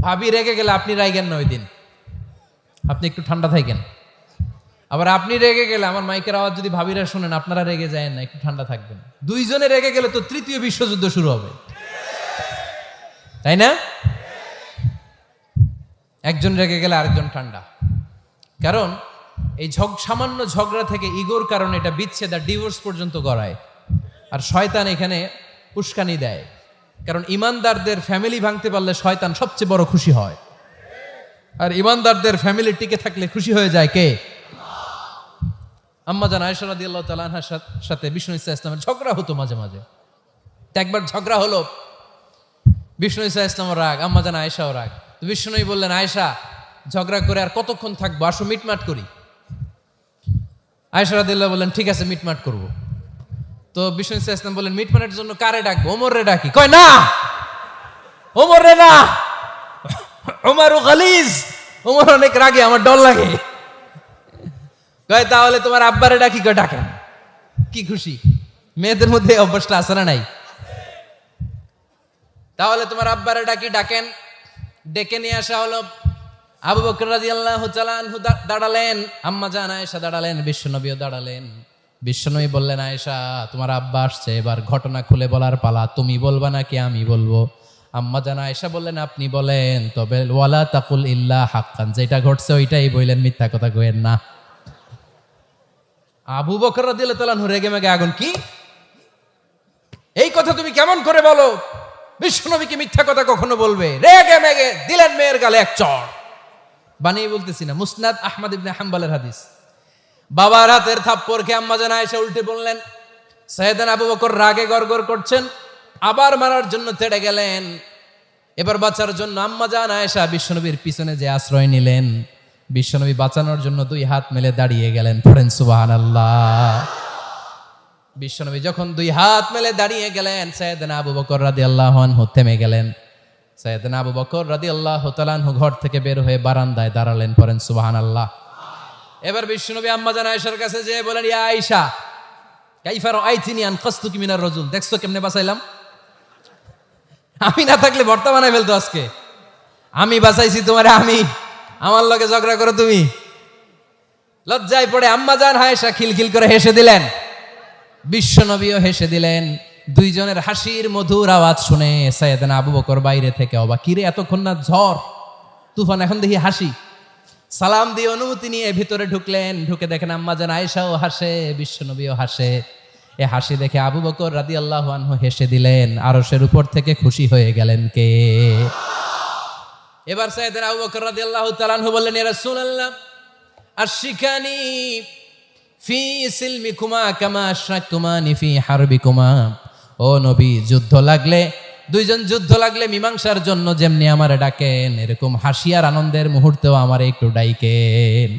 ভাবি রেগে গেলে আপনি রাইগেন না, ওই দিন আপনি একটু ঠান্ডা থাকেন। আবার আপনি রেগে গেলে আমার মাইকের আওয়াজ যদি ভাবিরা শোনেন, আপনারা রেগে যায় না, একটু ঠান্ডা থাকবেন। দুইজনে রেগে গেলে তো তৃতীয় বিশ্বযুদ্ধ শুরু হবে, তাই না? একজন রেগে গেলে আরেকজন ঠান্ডা। কারণ এই সামান্য ঝগড়া থেকে ইগোর কারণে এটা বিচ্ছেদ আর ডিভোর্স পর্যন্ত গড়ায়। আর শয়তান এখানে উস্কানি দেয়, কারণ ইমানদারদের ফ্যামিলি ভাঙতে পারলে শয়তান সবচেয়ে বড় খুশি হয়। আর ইমানদারদের ফ্যামিলি টিকে থাকলে খুশি হয়ে যায় কে? আম্মা জান আয়েশা রাদিয়াল্লাহু তাআলা আনহার সাথে বিষ্ণু ইসা ইসলামের ঝগড়া হতো মাঝে মাঝে। একবার ঝগড়া হলো, বিষ্ণু ইসা ইসলামের রাগ, আম্মা জান আয়েশাও রাগ। তো বিষ্ণুই বললেন, আয়েশা ঝগড়া করে আর কতক্ষণ থাকবো, আসো মিটমাট করি। আয়েশা রাদিয়াল্লাহু বললেন, ঠিক আছে মিটমাট করব। তো বিষ্ণু ইসা ইসলাম বললেন, মিটমাটের জন্য কারে ডাকবো? ওমর রে ডাকি। কয় না, ওমর রে না, ওমর গালিজ, ওমর অনেক রাগে, আমার ডর লাগে। কয় তাহলে তোমার আব্বারে ডাকি। কয় ডাকেন। কি খুশি! মেয়েদের মধ্যে অভ্যাসটা আছে না নাই? তাহলে তোমার আব্বারে ডাকি, ডাকেন। ডেকে নিয়ে আসা হলো। আবু বকর রাদিয়াল্লাহু তাআলা আনহু দাঁড়ালেন, আম্মা জান আয়েশা দাঁড়ালেন, বিশ্বনবীও দাঁড়ালেন। বিশ্বনবী বললেন, আয়েশা তোমার আব্বা আসছে, এবার ঘটনা খুলে বলার পালা, তুমি বলবা নাকি আমি বলবো? আম্মা জান আয়েশা বললেন, আপনি বলেন, তবে ওয়ালা তাকুল ইল্লা হাক্কান, যেটা ঘটছে ওইটাই বললেন, মিথ্যা কথা কইেন না। আবু বকর রাদিয়াল্লাহু তাআলা আনহু রেগে মেগে আগুন। কি এই কথা তুমি কেমন করে বলো? বিশ্বনবীকে মিথ্যা কথা কখনো বলবে? রেগে মেগে দিলেন মেয়ের গালে এক চড়। বানিয়ে বলতেছি না, মুসনাদ আহমদ ইবনে হাম্বলের হাদিস। বাবার হাতের থাপ্পড় খেয়ে আম্মা জান আয়েশা উল্টে বললেন। সাইয়েদনা আবু বকর রাগে গড়গড় করছেন, আবার মারার জন্য তেড়ে গেলেন। এবার বাঁচার জন্য আম্মা জান আয়েশা বিশ্বনবীর পিছনে যে আশ্রয় নিলেন, বিশ্বনবী বাঁচানোর জন্য দুই হাত মেলে দাঁড়িয়ে গেলেন। পড়েন সুবহানাল্লাহ। বিশ্বনবী যখন দুই হাত মেলে দাঁড়িয়ে গেলেন, সাইয়েদনা আবু বকর রাদিয়াল্লাহু আনহু থেমে গেলেন। সাইয়েদনা আবু বকর রাদিয়াল্লাহু তাআলা আনহু ঘর থেকে বের হয়ে বারান্দায় দাঁড়ালেন। পড়েন সুবহানাল্লাহ। এবার বিশ্বনবী আম্মা জান আয়েশার কাছে যেয়ে বলেন, ইয়া আয়েশা কাইফা রাআইতিনি আনকাসতুকি মিনার রাজুল, দেখছো কেমনে বাঁচাইলাম? আমি না থাকলে ভর্তা বানাই ফেলতো আজকে। আমি বাঁচাইছি তোমারে, আমি, আমার লগে ঝগড়া করো তুমি। লজ্জায় পড়ে আম্মা জান আয়েশা খিলখিল করে হেসে দিলেন, বিশ্বনবীও হেসে দিলেন। দুইজনের হাসির মধুর আওয়াজ শুনে সাইয়েদনা আবু বকর বাইরে থেকে অবাক, কিরে এতক্ষণ না ঝড় তুফান, এখন দেখি হাসি। সালাম দিয়ে অনুমতি নিয়ে ভিতরে ঢুকলেন। ঢুকে দেখেন আম্মা জান আয়েশাও হাসে, বিশ্বনবীও হাসে। এ হাসি দেখে আবু বকর রাদিয়াল্লাহু আনহু হেসে দিলেন। আরশের উপর থেকে খুশি হয়ে গেলেন কে? এবার সাইয়েদনা আবু বকর রাদিয়াল্লাহু তাআলা আনহু বললেন, ইয়া রাসূলুল্লাহ আশিকানি ফি সিলমিকুমা কামা আশরাকতুমানি ফি হারবিকুমা। ও নবী, যুদ্ধ লাগলে, দুইজন যুদ্ধ লাগলে মীমাংসার জন্য যেমনি আমারে ডাকেন, এরকম হাসি আর আনন্দের মুহূর্তেও আমারে একটু ডাইকেন।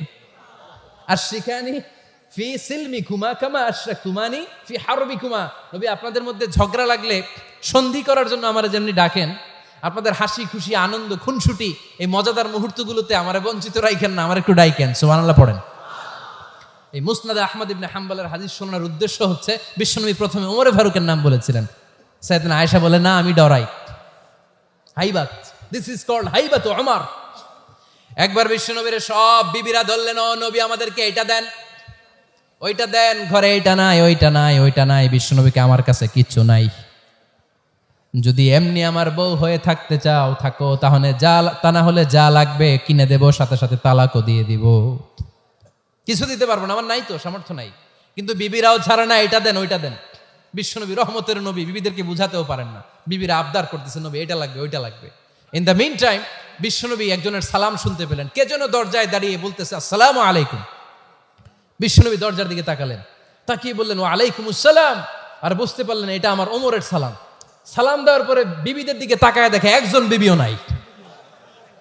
আশিকানি ফি সিলমিকুমা কামা আশরাকতুমানি ফি হারবিকুমা। নবী, আপনাদের মধ্যে ঝগড়া লাগলে সন্ধি করার জন্য আমারে যেমনি ডাকেন, আপনাদের হাসি খুশি আনন্দ খুনসুটি এই মজাদার মুহূর্তগুলোতে আমারে বঞ্চিত রাখেন না, আমার একটু ডাইকেন। সুবহানাল্লাহ পড়েন। এই মুসনাদ আহমদ ইবনে হাম্বলের হাদিস শোনার উদ্দেশ্য হচ্ছে, বিশ্বনবী প্রথমে ওমর ফারুকের নাম বলেছিলেন। সাইয়েদনা আয়েশা বলে, না আমি ডরাই। হাইবাত, দিস ইজ কল্ড হাইবাত ওমর। একবার বিশ্বনবীর সব বিবিরা ধরলেন, ও নবী আমাদেরকে এটা দেন, ওইটা দেন, ঘরে এইটা নাই, ওইটা নাই, ওইটা নাই। বিশ্বনবীকে, আমার কাছে কিচ্ছু নাই, যদি এমনি আমার বউ হয়ে থাকতে চাও থাকো, তাহলে তা না হলে যা লাগবে কিনে দেব, সাথে সাথে তালাকও দিয়ে দিব। কিছু দিতে পারবো না, আমার নাই তো, সামর্থ্য নাই। কিন্তু বিবিরাও ছাড়ে না, এটা দেন ওইটা দেন। বিশ্বনবী রহমতের নবী, বিবিদেরকে বুঝাতেও পারেন না, বিবিরা আবদার করতেছে, নবী এটা লাগবে ওইটা লাগবে। ইন দ্য মিন টাইম বিশ্বনবী একজনের সালাম শুনতে পেলেন। কে যেন দরজায় দাঁড়িয়ে বলতেছে, আসসালামু আলাইকুম। বিশ্বনবী দরজার দিকে তাকালেন, তাকিয়ে বললেন, ওয়া আলাইকুম আসসালাম। আর বুঝতে পারলেন এটা আমার ওমরের সালাম। সালাম দেওয়ার পরে বিবিদের দিকে তাকায় দেখে একজন বিবিও নাই,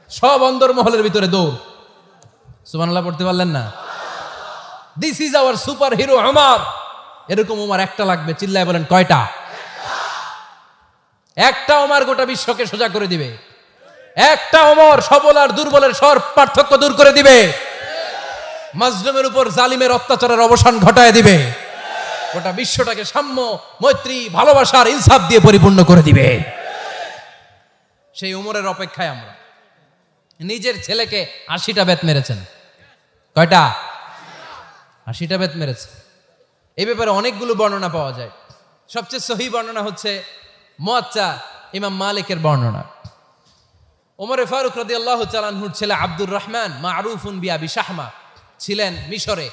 সব অন্দরমহলের ভিতরে দৌড়। সুবহানাল্লাহ পড়তে পারলেন না? This is our super hero Omar. এরকম ওমর একটা লাগবে, চিল্লায় বলেন কয়টা? একটা ওমর গোটা বিশ্বকে সোজা করে দিবে। একটা ওমর সবল আর দুর্বলের সব পার্থক্য দূর করে দিবে। মাজলুমের উপর জালিমের অত্যাচারের অবসান ঘটায় দিবে। গোটা বিশ্বটাকে সাম্য, মৈত্রী, ভালোবাসার ইনসাফ দিয়ে পরিপূর্ণ করে দিবে। সেই ওমরের অপেক্ষায় আমরা। নিজের ছেলেকে 80টা বেত মেরেছেন। কয়টা? 80টা বেত মেরেছে। এই ব্যাপারে অনেকগুলো বর্ণনা পাওয়া যায়। সবচেয়ে সহি বর্ণনা হচ্ছে মুয়াত্তা ইমাম মালিকের বর্ণনা। ওমরে ফারুক রাদিয়াল্লাহু তাআলা আনহুর ছেলে আব্দুর রহমান মারুফুন বিআবি শাহমা ছিলেন মিশরে।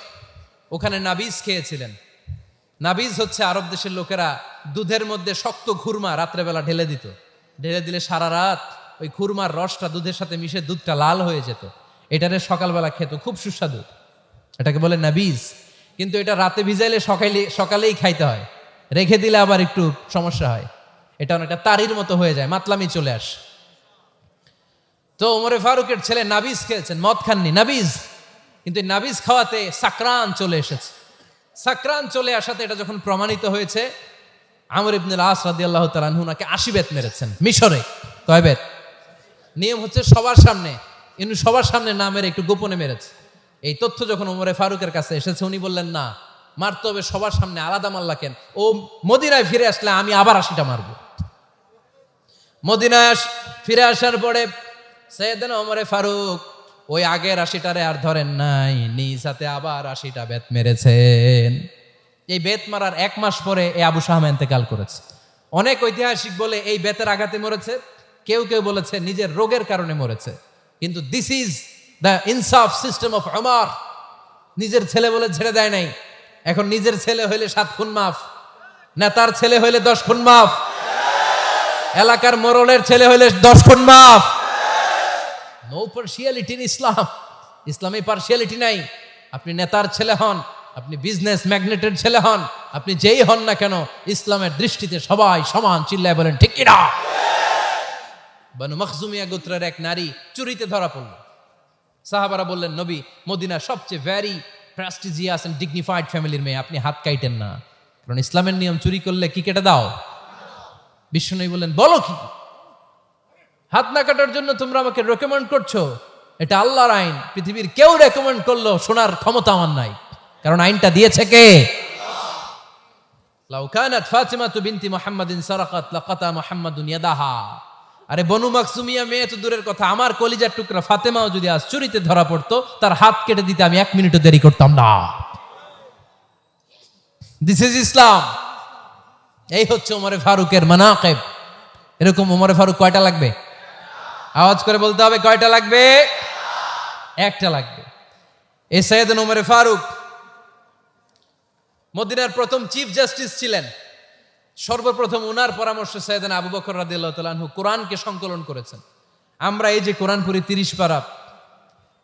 ওখানে নাবিজ খেয়েছিলেন। নাবিজ হচ্ছে আরব দেশের লোকেরা দুধের মধ্যে শক্ত খুরমা রাত্রেবেলা ঢেলে দিত। ঢেলে দিলে সারা রাত ওই খুরমার রসটা দুধের সাথে মিশে দুধটা লাল হয়ে যেত। এটারে সকালবেলা খেত, খুব সুস্বাদু। এটাকে বলে নাবিজ। কিন্তু এটা রাতে ভিজাইলে সকালেই খাইতে হয়, রেখে দিলে আবার একটু সমস্যা হয়। এটা অনেকটা তারির মতো হয়ে যায়, মাতলামি চলে আসে। তো ওমরে ফারুকের ছেলে নাবিজ খেয়েছেন, মদ খাননি, নাবিজ। কিন্তু নাবিজ খাওয়াতে সাকরান চলে এসেছে। সাকরান চলে আসাতে এটা যখন প্রমাণিত হয়েছে, আমর ইবনুল আস রাদিয়াল্লাহু তাআলা আনহু নাকি 80 বেত মেরেছেন মিশরে। কয় বেত? নিয়ম হচ্ছে সবার সামনে, ইনি সবার সামনে না মেরে একটু গোপনে মেরেছে। এই তথ্য যখন ওমরে ফারুকের কাছে এসেছে, উনি বললেন না, মারতে হবে সবার সামনে, আলাদা মাল্লা কেন? ও মদিনায় ফিরে আসলে আমি আবার 80টা মারবো। মদিনায় ফিরে আসার পরে সাইয়েদনা ওমরে ফারুক ওই আগের 80টারে আর ধরেন নাই, নিজ হাতে আবার 80টা বেত মেরেছেন। এই বেত মারার 1 মাস পরে এই আবু শাহমা ইন্তেকাল করেছে। অনেক ঐতিহাসিক বলে এই বেতের আঘাতে মরেছে, কেউ কেউ বলেছে নিজের রোগের কারণে মরেছে। কিন্তু দিস ইজ দ্য ইনসাফ সিস্টেম অফ ওমর। নিজের ছেলে বলে ছেড়ে দেয় নাই। এখন নিজের ছেলে হইলে 7 খুন মাফ, নেতার ছেলে হইলে 10 খুন মাফ, এলাকার মোড়লের ছেলে হইলে 10 খুন মাফ। নো পার্সিয়ালিটি ইন ইসলাম। ইসলামে পার্সিয়ালিটি নাই। আপনি নেতার ছেলে হন, আপনি বিজনেস ম্যাগনেটের ছেলে হন, আপনি যেই হন না কেন, ইসলামের দৃষ্টিতে সবাই সমান। চিল্লায় বলেন ঠিক কিনা? বানু মখজুমিয়া গোত্রের এক নারী চুরিতে ধরা পড়ল। সাহাবারা বললেন, নবী, মদিনার সবচেয়ে ভেরি প্রেস্টিজিয়াস এন্ড ডিগনিফাইড ফ্যামিলির মেয়ে, আপনি হাত কাইটেন না, কারণ ইসলামের নিয়ম চুরি করলে কি কেটে দাও? বিশ্বনবী বললেন, বলো কি? হাত না কাটার জন্য তোমরা আমাকে রেকমেন্ড করছো? এটা আল্লাহর আইন। পৃথিবীর কেউ রেকমেন্ড করলো শোনার ক্ষমতা আমার নাই, কারণ আইনটা দিয়েছে কে? লাউ কানাত ফাতিমাতু বিনতি মুহাম্মাদিন সারাকাত লাকাতা মুহাম্মাদুন ইয়াদাহা। আরে বনু মাকসুমিয়া মেয়ে তো দূরের কথা, আমার কলিজার টুকরা ফাতেমাও যদি আজ চুরিতে ধরা পড়তো, তার হাত কেটে দিতে আমি 1 মিনিটও দেরি করতাম না। দিস ইজ ইসলাম। এই হচ্ছে ওমরে ফারুকের মানাকিব। এরকম ওমরে ফারুক কয়টা লাগবে? আওয়াজ করে বলতে হবে, কয়টা লাগবে? একটা লাগবে। এই সাইয়েদনা ওমরে ফারুক মদিনার প্রথম চিফ জাস্টিস ছিলেন। সর্বপ্রথম ওনার পরামর্শে সাইয়েদনা আবু বকর রাদিয়াল্লাহু তাআলা আনহু কোরআনকে সংকলন করেছেন। আমরা এই যে কোরআন পড়ি 30 পারা,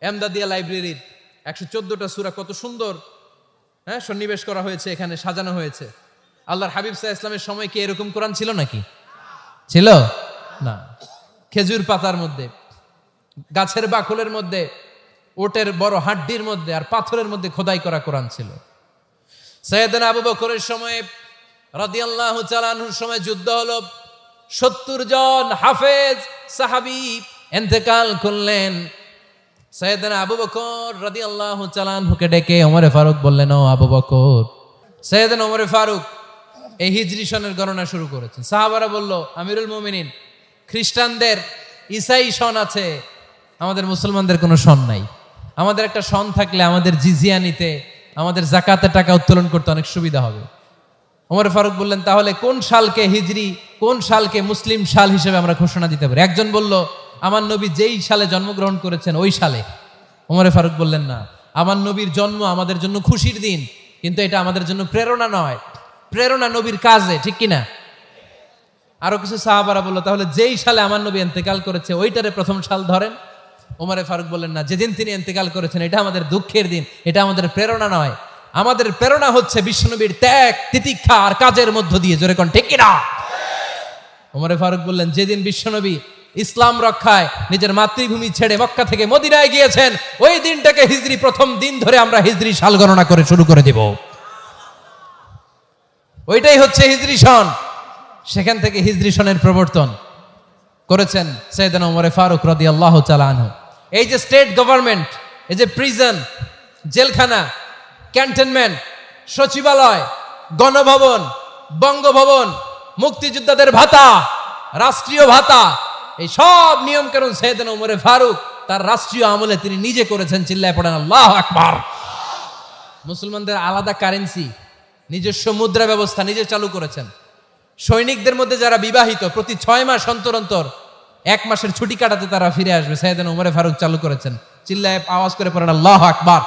এমদাদিয়া লাইব্রেরির 114টা সূরা, কত সুন্দর সন্নিবেশ করা হয়েছে, এখানে সাজানো হয়েছে। আল্লাহর হাবিব সাল্লাল্লাহু আলাইহি ওয়াসাল্লামের সময় কি এরকম কোরআন ছিল নাকি? ছিল না। খেজুর পাতার মধ্যে, গাছের বাকলের মধ্যে, ওটের বড় হাড্ডির মধ্যে আর পাথরের মধ্যে খোদাই করা কোরআন ছিল। সাইয়েদনা আবু বকরের সময় রাদিয়াল্লাহু তাআলা আনহুর সময় যুদ্ধ হলো। 70 জন হাফেজ সাহাবী ইন্তেকাল করলেন। সাইয়েদনা আবু বকর রাদিয়াল্লাহু তাআলা আনহুকে ডেকে ওমরে ফারুক বললেন, ও আবু বকর। সাইয়েদনা ওমরে ফারুক এই হিজরি সনের গণনা শুরু করেছেন। সাহাবারা বলল, আমিরুল মুমিনিন, খ্রিস্টানদের ঈসাই সন আছে, আমাদের মুসলমানদের কোনো সন নাই। আমাদের একটা সন থাকলে আমাদের জিজিয়া নিতে, আমাদের যাকাতের টাকা উত্তোলন করতে অনেক সুবিধা হবে। ওমর ফারুক বললেন, তাহলে কোন সালকে হিজরি, কোন সালকে মুসলিম সাল হিসেবে আমরা ঘোষণা দিতে পারি? একজন বলল, আমার নবী যেই সালে জন্মগ্রহণ করেছেন ওই সালে। ওমর ফারুক বললেন, না, আমার নবীর জন্ম আমাদের জন্য খুশির দিন, কিন্তু এটা আমাদের জন্য প্রেরণা নয়। প্রেরণা নবীর কাজে, ঠিক কিনা? আরো কিছু সাহাবারা বলল, তাহলে যেই সালে আমার নবী ইন্তেকাল করেছে ওইটারে প্রথম সাল ধরেন। ওমর ফারুক বললেন, না, যেদিন তিনি ইন্তেকাল করেছেন এটা আমাদের দুঃখের দিন, এটা আমাদের প্রেরণা নয়। আমাদের প্রেরণা হচ্ছে বিশ্বনবীর ত্যাগ, তিতিক্ষা আর কাজের মধ্য দিয়ে। জোরে কোন ঠিক কিনা? ওমর ফারুক বললেন, যেদিন বিশ্বনবী ইসলাম রক্ষায় নিজের মাতৃভূমি ছেড়ে মক্কা থেকে মদিনায় গিয়েছেন, ওই দিনটাকে হিজরি প্রথম দিন ধরে আমরা হিজরি সাল গণনা করে শুরু করে দেব। ওইটাই হচ্ছে হিজরি সন। সেখান থেকে হিজরি সনের প্রবর্তন করেছেন সাইয়েদনা ওমর ফারুক রাদিয়াল্লাহু তাআলা আনহু। এই যে স্টেট গভর্নমেন্ট, এই যে প্রিজন, জেলখানা, ক্যান্টনমেন্ট, সচিবালয়, গণভবন, বঙ্গভবন, মুক্তিযোদ্ধাদের ভাতা, রাষ্ট্রীয় ভাতা, এই সব নিয়ম কানুন সাইয়েদনা ওমর ফারুক তার রাষ্ট্রীয় আমলে তিনি নিজে করেছেন। চিল্লায় পড়েন আল্লাহু আকবার। মুসলমানদের আলাদা কারেন্সি, নিজস্ব মুদ্রা ব্যবস্থা নিজে চালু করেছেন। সৈনিকদের মধ্যে যারা বিবাহিত প্রতি 6 মাস অন্তর অন্তর 1 মাসের ছুটি কাটাতে তারা ফিরে আসবে, সাইয়েদনা উমরে ফারুক চালু করেছেন। চিল্লায় আওয়াজ করে পড়েন আল্লাহু আকবার।